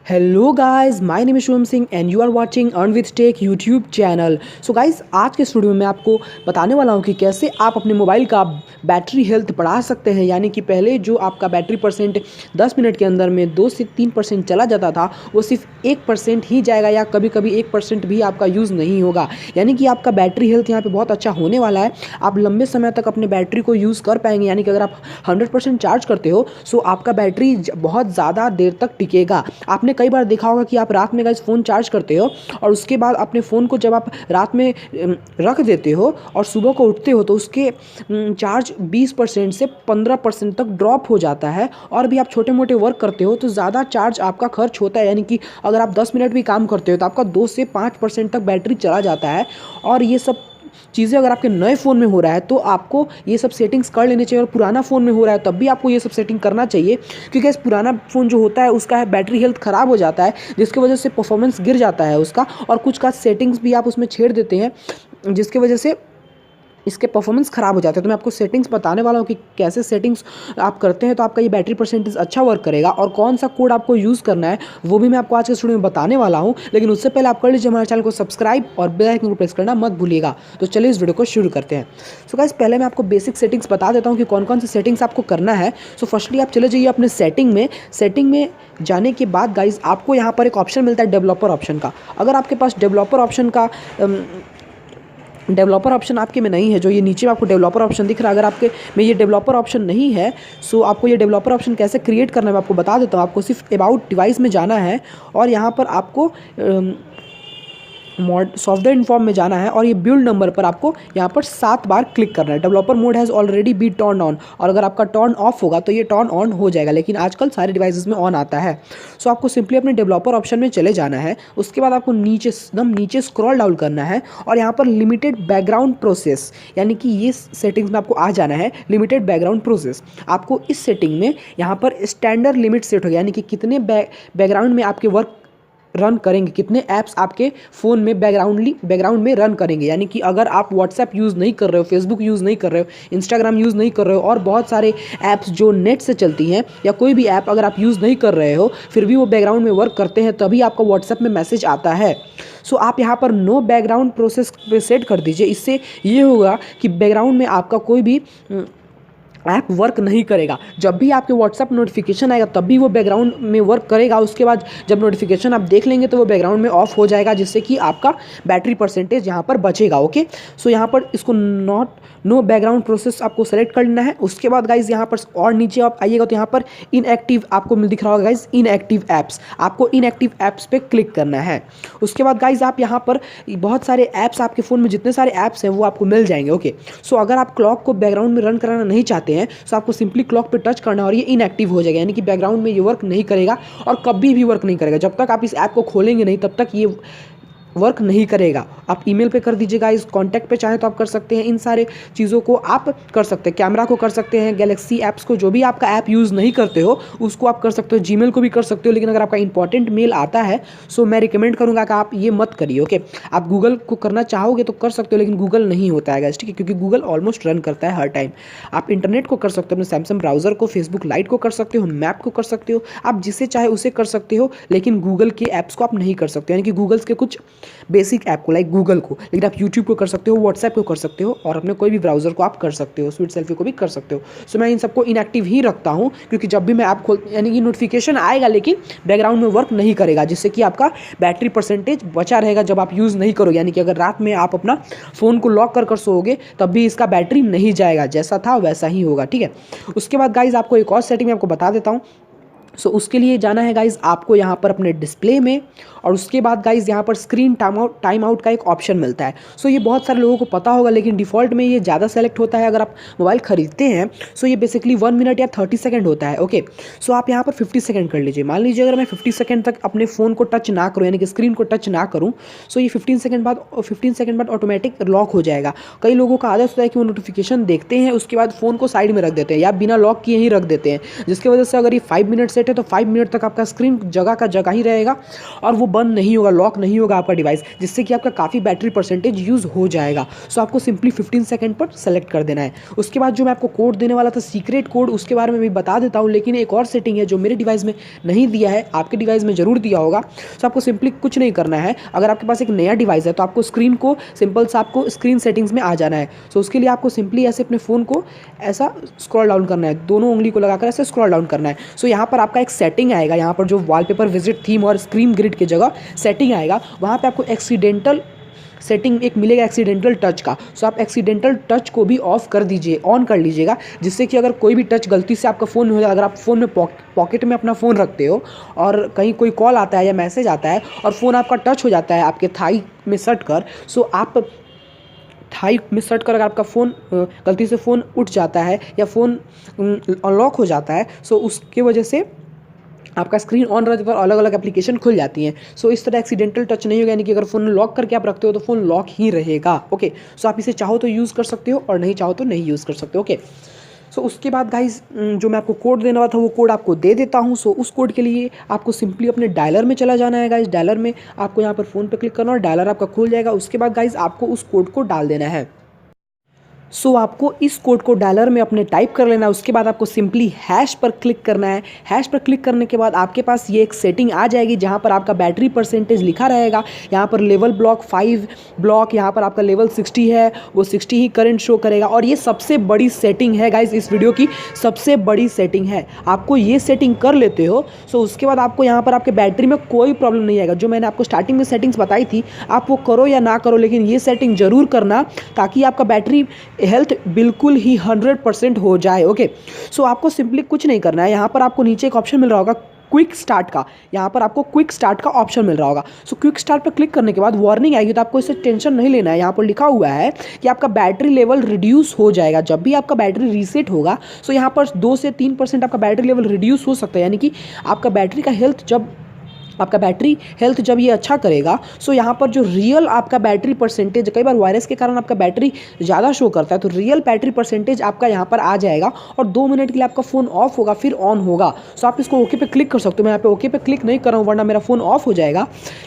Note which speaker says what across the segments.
Speaker 1: Hello guys, my name is Shubham Singh and you are watching earn with tech YouTube channel. So guys, आज के studio में मैं आपको बताने वाला हूं कि कैसे आप अपने मोबाइल का बैटरी हेल्थ बढ़ा सकते हैं। यानी कि पहले जो आपका बैटरी परसेंट 10 मिनट के अंदर में 2 से 3% चला जाता था, वो सिर्फ 1% ही जाएगा या कभी कभी 1% भी आपका यूज़ नहीं होगा। यानी कि आपका बैटरी हेल्थ यहाँ पर बहुत अच्छा होने वाला है। आप लंबे समय तक अपने बैटरी को यूज़ कर पाएंगे। यानी कि अगर आप 100% चार्ज करते हो सो आपका बैटरी बहुत ज़्यादा देर तक टिकेगा। आपने कई बार देखा होगा कि आप रात में गाइस फ़ोन चार्ज करते हो और उसके बाद अपने फ़ोन को जब आप रात में रख देते हो और सुबह को उठते हो तो उसके चार्ज 20% से 15% तक ड्रॉप हो जाता है। और भी आप छोटे मोटे वर्क करते हो तो ज़्यादा चार्ज आपका खर्च होता है। यानी कि अगर आप 10 मिनट भी काम करते हो तो आपका 2 से 5% तक बैटरी चला जाता है। और ये सब चीज़ें अगर आपके नए फ़ोन में हो रहा है तो आपको ये सब सेटिंग्स कर लेने चाहिए। और पुराना फ़ोन में हो रहा है तब भी आपको ये सब सेटिंग करना चाहिए, क्योंकि इस पुराना फ़ोन जो होता है उसका बैटरी हेल्थ ख़राब हो जाता है, जिसकी वजह से परफॉर्मेंस गिर जाता है उसका। और कुछ का सेटिंग्स भी आप उसमें छेड़ देते हैं जिसकी वजह से इसके परफॉर्मेंस ख़राब हो जाते हैं। तो मैं आपको सेटिंग्स बताने वाला हूँ कि कैसे सेटिंग्स आप करते हैं तो आपका ये बैटरी परसेंटेज अच्छा वर्क करेगा। और कौन सा कोड आपको यूज़ करना है वो भी मैं आपको आज के स्टूडियो में बताने वाला हूँ। लेकिन उससे पहले आप कर लीजिए हमारे चैनल को सब्सक्राइब और बेल आइकन को प्रेस करना मत भूलिएगा। तो चलिए इस वीडियो को शुरू करते हैं। सो गाइस, पहले मैं आपको बेसिक सेटिंग्स बता देता हूँ कि कौन कौन सी सेटिंग्स आपको करना है। सो फर्स्टली आप चले जाइए अपने सेटिंग में जाने के बाद गाइज आपको यहाँ पर एक ऑप्शन मिलता है डेवलपर ऑप्शन का। अगर आपके पास डेवलपर ऑप्शन आपके में नहीं है, जो ये नीचे में आपको डेवलपर ऑप्शन दिख रहा है, अगर आपके में ये डेवलपर ऑप्शन नहीं है सो आपको ये डेवलपर ऑप्शन कैसे क्रिएट करना है मैं आपको बता देता हूँ। आपको सिर्फ अबाउट डिवाइस में जाना है और यहाँ पर आपको सॉफ्टवेयर इन्फॉर्म में जाना है और ये बिल्ड नंबर पर आपको यहाँ पर 7 बार क्लिक करना है। Developer mode has already be turn on, और अगर आपका टर्न ऑफ होगा तो ये टर्न ऑन हो जाएगा, लेकिन आजकल सारे डिवाइसेस में ऑन आता है। सो आपको सिंपली अपने डेवलपर ऑप्शन में चले जाना है। उसके बाद आपको नीचे स्क्रॉल डाउन करना है और यहाँ पर लिमिटेड बैकग्राउंड प्रोसेस, यानी कि ये सेटिंग्स में आपको आ जाना है। लिमिटेड बैकग्राउंड प्रोसेस आपको इस सेटिंग में यहाँ पर स्टैंडर्ड लिमिट सेट होगा, यानी कि कितने बैकग्राउंड में आपके वर्क रन करेंगे, कितने ऐप्स आपके फ़ोन में बैकग्राउंड में रन करेंगे। यानी कि अगर आप व्हाट्सएप यूज़ नहीं कर रहे हो, फेसबुक यूज़ नहीं कर रहे हो, इंस्टाग्राम यूज़ नहीं कर रहे हो और बहुत सारे ऐप्स जो नेट से चलती हैं, या कोई भी ऐप अगर आप यूज़ नहीं कर रहे हो फिर भी वो बैकग्राउंड में वर्क करते हैं, तभी आपका व्हाट्सएप में मैसेज आता है। सो आप यहाँ पर नो बैकग्राउंड प्रोसेस पे सेट कर दीजिए। इससे ये होगा कि बैकग्राउंड में आपका कोई भी ऐप वर्क नहीं करेगा। जब भी आपके व्हाट्सएप नोटिफिकेशन आएगा तब भी वो बैकग्राउंड में वर्क करेगा। उसके बाद जब नोटिफिकेशन आप देख लेंगे तो वो बैकग्राउंड में ऑफ हो जाएगा, जिससे कि आपका बैटरी परसेंटेज यहाँ पर बचेगा। ओके, सो यहाँ पर इसको नो बैकग्राउंड प्रोसेस आपको सेलेक्ट कर लेना है। उसके बाद गाइज यहाँ पर और नीचे आप आइएगा तो यहाँ पर इनएक्टिव आपको दिख रहा होगा गाइज, इनएक्टिव ऐप्स। आपको इनएक्टिव ऐप्स पे क्लिक करना है। उसके बाद गाइज आप यहाँ पर बहुत सारे ऐप्स, आपके फ़ोन में जितने सारे ऐप्स हैं वो आपको मिल जाएंगे। ओके, सो अगर आप क्लॉक को बैकग्राउंड में रन कराना नहीं चाहते हैं तो आपको सिंपली क्लॉक पे टच करना है और ये इनएक्टिव हो जाएगा, यानी कि बैकग्राउंड में ये वर्क नहीं करेगा और कभी भी वर्क नहीं करेगा। जब तक आप इस ऐप को खोलेंगे नहीं तब तक ये वर्क नहीं करेगा। आप ईमेल पे कर दीजिएगा, इस कॉन्टैक्ट पे चाहे तो आप कर सकते हैं। इन सारे चीज़ों को आप कर सकते हैं। कैमरा को कर सकते हैं, गैलेक्सी ऐप्स को, जो भी आपका ऐप यूज़ नहीं करते हो उसको आप कर सकते हो। जीमेल को भी कर सकते हो, लेकिन अगर आपका इंपॉर्टेंट मेल आता है सो मैं रिकमेंड करूँगा कि आप ये मत करिए। ओके, आप गूगल को करना चाहोगे तो कर सकते हो, लेकिन गूगल नहीं होता है गाइस, ठीक है, क्योंकि गूगल ऑलमोस्ट रन करता है हर टाइम। आप इंटरनेट को कर सकते हो, अपने सैमसंग ब्राउज़र को, फेसबुक लाइट को कर सकते हो, मैप को कर सकते हो, आप जिसे चाहे उसे कर सकते हो, लेकिन गूगल के ऐप्स को आप नहीं कर सकते, यानी कि गूगल्स के कुछ बेसिक ऐप को लाइक गूगल को। लेकिन आप यूट्यूब को कर सकते हो, व्हाट्सएप को कर सकते हो और अपने कोई भी ब्राउज़र को आप कर सकते हो, स्वीट सेल्फी को भी कर सकते हो। सो मैं इन सबको इनएक्टिव ही रखता हूँ, क्योंकि जब भी मैं ऐप खोल, यानी कि नोटिफिकेशन आएगा लेकिन बैकग्राउंड में वर्क नहीं करेगा, जिससे कि आपका बैटरी परसेंटेज बचा रहेगा जब आप यूज़ नहीं करोगे। यानी कि अगर रात में आप अपना फ़ोन को लॉक कर सोओगे तब भी इसका बैटरी नहीं जाएगा, जैसा था वैसा ही होगा, ठीक है। उसके बाद गाइज आपको एक और सेटिंग मैं आपको बता देता हूँ। सो उसके लिए जाना है गाइज़ आपको यहाँ पर अपने डिस्प्ले में, और उसके बाद गाइज़ यहाँ पर स्क्रीन टाइम आउट का एक ऑप्शन मिलता है। सो ये बहुत सारे लोगों को पता होगा, लेकिन डिफ़ॉल्ट में ये ज़्यादा सेलेक्ट होता है अगर आप मोबाइल ख़रीदते हैं। सो ये बेसिकली 1 मिनट या 30 सेकंड होता है। ओके, सो आप यहाँ पर 50 सेकंड कर लीजिए। मान लीजिए अगर मैं 50 सेकंड तक अपने फ़ोन को टच ना करूँ, यानी कि स्क्रीन को टच ना करूँ, सो ये 15 सेकंड बाद ऑटोमेटिक लॉक हो जाएगा। कई लोगों का आदत होता है कि वो नोटिफिकेशन देखते हैं उसके बाद फ़ोन को साइड में रख देते हैं या बिना लॉक किए ही रख देते हैं, जिसकी वजह से अगर ये 5 मिनट से है तो 5 मिनट तक आपका स्क्रीन जगह का जगह ही रहेगा और वो बंद नहीं होगा, लॉक नहीं होगा आपका डिवाइस, जिससे कि आपका काफ़ी बैटरी परसेंटेज यूज़ हो जाएगा। सो आपको सिंपली 15 सेकंड पर सेलेक्ट कर देना है। उसके बाद जो मैं आपको कोड देने वाला था सीक्रेट कोड, उसके बारे में भी बता देता हूँ, लेकिन एक और सेटिंग है जो मेरे डिवाइस में नहीं दिया है, आपके डिवाइस में ज़रूर दिया होगा। सो आपको सिंपली कुछ नहीं करना है। अगर आपके पास एक नया डिवाइस है तो आपको स्क्रीन को सिंपल सा आपको स्क्रीन सेटिंग्स में आ जाना है। सो उसके लिए आपको सिंपली ऐसे अपने फ़ोन को ऐसा स्क्रॉल डाउन करना है, दोनों उंगली को लगाकर ऐसे स्क्रॉल डाउन करना है। सो यहाँ पर आपका एक सेटिंग आएगा, यहाँ पर जो वॉलपेपर विजिट थीम और स्क्रीन ग्रिड की जगह सेटिंग आएगा, वहाँ पे आपको एक्सीडेंटल सेटिंग एक मिलेगा एक्सीडेंटल टच का। सो आप एक्सीडेंटल टच को भी ऑफ कर दीजिए, ऑन कर लीजिएगा, जिससे कि अगर कोई भी टच गलती से आपका फ़ोन में हो जाए, अगर आप फ़ोन में पॉकेट में अपना फ़ोन रखते हो और कहीं कोई कॉल आता है या मैसेज आता है और फ़ोन आपका टच हो जाता है आपके थाई में सट कर, सो आप थाई में सट कर अगर आपका फ़ोन गलती से फ़ोन उठ जाता है या फ़ोन अनलॉक हो जाता है, सो उसकी वजह से आपका स्क्रीन ऑन रहने पर अलग अलग एप्लीकेशन खुल जाती हैं। सो इस तरह एक्सीडेंटल टच नहीं होगा, यानी कि अगर फ़ोन लॉक करके आप रखते हो तो फ़ोन लॉक ही रहेगा। ओके, सो आप इसे चाहो तो यूज़ कर सकते हो और नहीं चाहो तो नहीं यूज़ कर सकते। ओके, सो उसके बाद गाइज जो मैं आपको कोड देने वाला था वो कोड आपको दे देता हूँ। सो उस कोड के लिए आपको सिंपली अपने डायलर में चला जाना है गाइज। डायलर में आपको यहाँ पर फ़ोन पे क्लिक करना और डायलर आपका खुल जाएगा। उसके बाद गाइज आपको उस कोड को डाल देना है। सो आपको इस कोड को डायलर में अपने टाइप कर लेना है। उसके बाद आपको सिंपली हैश पर क्लिक करना है। हैश पर क्लिक करने के बाद आपके पास ये एक सेटिंग आ जाएगी जहाँ पर आपका बैटरी परसेंटेज लिखा रहेगा। यहाँ पर लेवल ब्लॉक 5 ब्लॉक, यहाँ पर आपका लेवल 60 है, वो 60 ही करंट शो करेगा। और ये सबसे बड़ी सेटिंग है गाइज, इस वीडियो की सबसे बड़ी सेटिंग है। आपको ये सेटिंग कर लेते हो, सो उसके बाद आपको यहाँ पर आपके बैटरी में कोई प्रॉब्लम नहीं आएगा। जो मैंने आपको स्टार्टिंग में सेटिंग्स बताई थी, आप वो करो या ना करो, लेकिन ये सेटिंग ज़रूर करना ताकि आपका बैटरी हेल्थ बिल्कुल ही 100% हो जाए। ओके, सो आपको सिंपली कुछ नहीं करना है। यहाँ पर आपको नीचे एक ऑप्शन मिल रहा होगा क्विक स्टार्ट का, यहाँ पर आपको क्विक स्टार्ट का ऑप्शन मिल रहा होगा। सो क्विक स्टार्ट पर क्लिक करने के बाद वार्निंग आएगी, तो आपको इससे टेंशन नहीं लेना है। यहाँ पर लिखा हुआ है कि आपका बैटरी लेवल रिड्यूस हो जाएगा जब भी आपका बैटरी रीसेट होगा। सो यहाँ पर 2 से 3% आपका बैटरी लेवल रिड्यूस हो सकता है, यानी कि आपका बैटरी का हेल्थ जब ये अच्छा करेगा। सो यहाँ पर जो रियल आपका बैटरी परसेंटेज, कई बार वायरस के कारण आपका बैटरी ज़्यादा शो करता है, तो रियल बैटरी परसेंटेज आपका यहाँ पर आ जाएगा और 2 मिनट के लिए आपका फ़ोन ऑफ होगा, फिर ऑन होगा। सो आप इसको ओके पे क्लिक कर सकते हो। मैं यहाँ पे ओके पे क्लिक नहीं कर रहा हूँ वरना मेरा फ़ोन ऑफ हो जाएगा,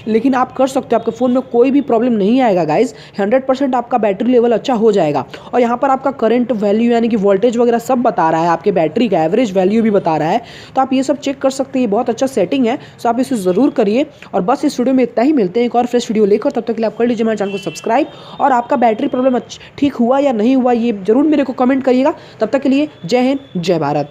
Speaker 1: लेकिन आप कर सकते हो। आपके फ़ोन में कोई भी प्रॉब्लम नहीं आएगा गाइज, 100% आपका बैटरी लेवल अच्छा हो जाएगा। और यहाँ पर आपका करंट वैल्यू यानी कि वोल्टेज वगैरह सब बता रहा है, आपके बैटरी का एवरेज वैल्यू भी बता रहा है, तो आप ये सब चेक कर सकते हैं। ये बहुत अच्छा सेटिंग है, सो आप इसे ज़रूर करिए। और बस इस वीडियो में इतना ही, मिलते हैं एक और फ्रेश वीडियो लेकर। तब तक के लिए आप कर लीजिए हमारे चैनल को सब्सक्राइब, और आपका बैटरी प्रॉब्लम ठीक हुआ या नहीं हुआ ये जरूर मेरे को कमेंट करिएगा। तब तक के लिए जय हिंद, जय भारत।